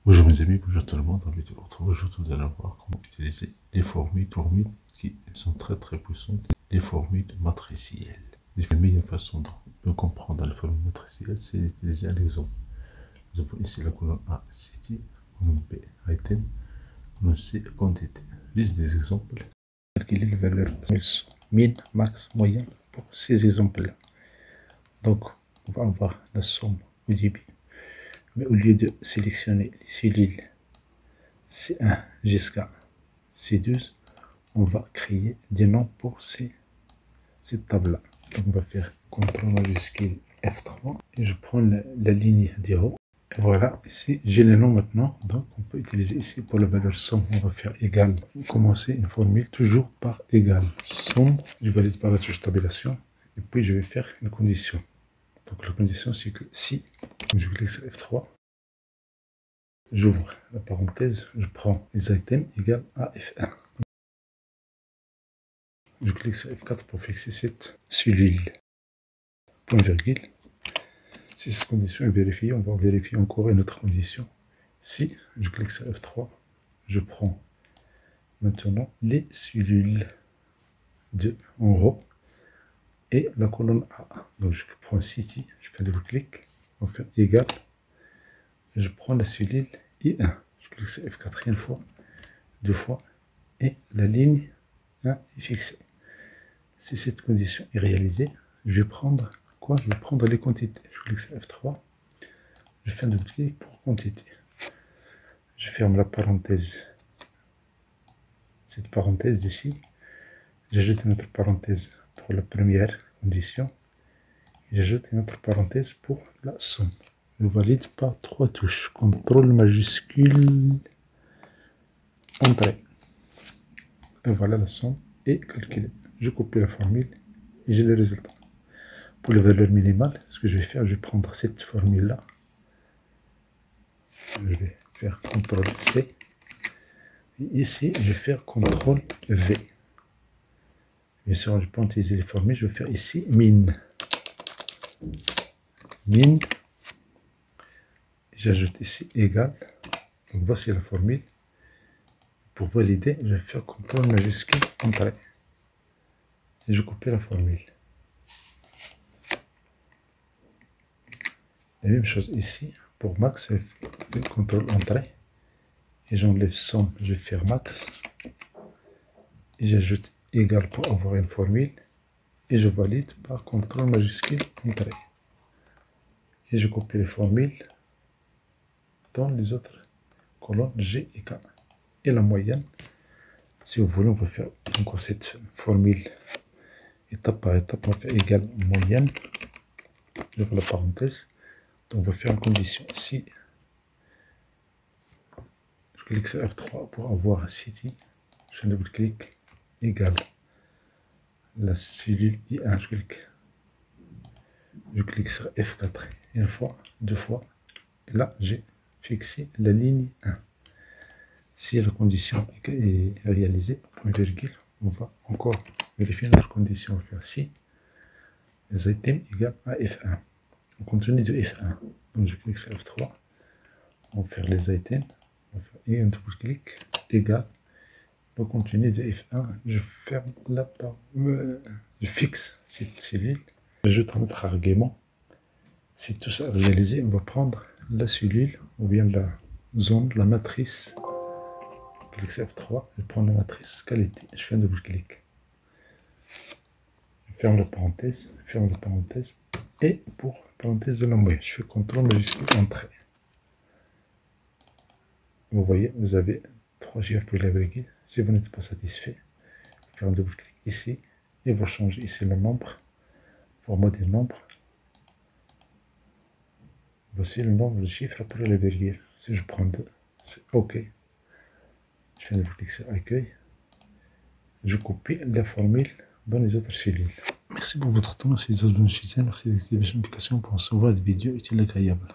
Bonjour mes amis, bonjour tout le monde. Dans la vidéo aujourd'hui, vous allez voir comment utiliser les formules qui sont très puissantes, les formules matricielles. La meilleure façon de comprendre les formules matricielles, c'est d'utiliser un exemple. Nous avons ici la colonne A, city, colonne B, item, colonne C, quantité. Liste des exemples. Calculer les valeurs min, max, moyenne pour ces exemples-là. Donc, on va avoir la somme au début. Mais au lieu de sélectionner les cellules C1 jusqu'à C12, on va créer des noms pour cette table-là. Donc on va faire CTRL majuscule F3 et je prends la ligne des hauts. Et voilà, ici j'ai les noms maintenant. Donc on peut utiliser ici pour la valeur somme, on va faire égal. Commencer une formule toujours par égal. Somme, je valide par la touche tabulation et puis je vais faire une condition. Donc la condition c'est que si je clique sur F3, j'ouvre la parenthèse, je prends les items égale à F1. Je clique sur F4 pour fixer cette cellule. Point virgule. Si cette condition est vérifiée, on va vérifier encore une autre condition. Si je clique sur F3, je prends maintenant les cellules en haut et la colonne A. Donc je prends city, je fais double clic, on fait égal. Je prends la cellule I1. Je clique sur F4 une fois, deux fois, et la ligne 1 est fixée. Si cette condition est réalisée, je vais prendre quoi? Je vais prendre les quantités. Je clique sur F3, je fais un double clic pour quantité. Je ferme la parenthèse, cette parenthèse ici. J'ajoute une autre parenthèse pour la première condition. J'ajoute une autre parenthèse pour la somme. Je valide par 3 touches. CTRL majuscule Entrée. Et voilà, la somme est calculée. Je copie la formule et j'ai le résultat. Pour les valeurs minimales, ce que je vais faire, je vais prendre cette formule-là. Je vais faire CTRL C. Et ici, je vais faire CTRL V. Bien sûr, je peux utiliser les formules. Je vais faire ici min. Min. J'ajoute ici égal. Donc voici la formule. Pour valider, je vais faire CTRL majuscule Entrée. Et je copie la formule. La même chose ici. Pour max, je fais CTRL Entrée. Et j'enlève somme, je vais faire max. Et j'ajoute égal pour avoir une formule. Et je valide par CTRL majuscule Entrée. Et je copie les formules dans les autres colonnes G et K. Et la moyenne, si vous voulez, on va faire encore cette formule étape par étape. On va faire égal moyenne. J'ouvre la parenthèse. Donc on va faire une condition. Si je clique sur F3 pour avoir un city, je fais un double clic égal la cellule I1. Je clique sur F4 une fois, deux fois. Et là, j'ai fixé la ligne 1. Si la condition est réalisée, point virgule, on va encore vérifier notre condition. On va faire si les items égale à F1. On continue de F1. Donc je clique sur F3. On va faire les items. On va faire, et un double clic égal. On continue de F1. Je ferme la part. Je fixe cette cellule. J'ajoute un autre argument. Si tout ça est réalisé, on va prendre la cellule ou bien la zone, la matrice. Je clique sur F3, je prends la matrice qualité, je fais un double clic. Je ferme la parenthèse, et pour la parenthèse de la moyenne, je fais CTRL majuscule Entrée. Vous voyez, vous avez 3 chiffres pour la virgule. Si vous n'êtes pas satisfait, vous faites un double clic ici, et vous changez ici le nombre, format des nombres. Voici le nombre de chiffres après la virgule. Si je prends 2, c'est OK. Je fais un double clic sur Accueil. Je copie la formule dans les autres cellules. Merci pour votre temps. Merci d'activer la notification pour recevoir des vidéos utiles et agréables.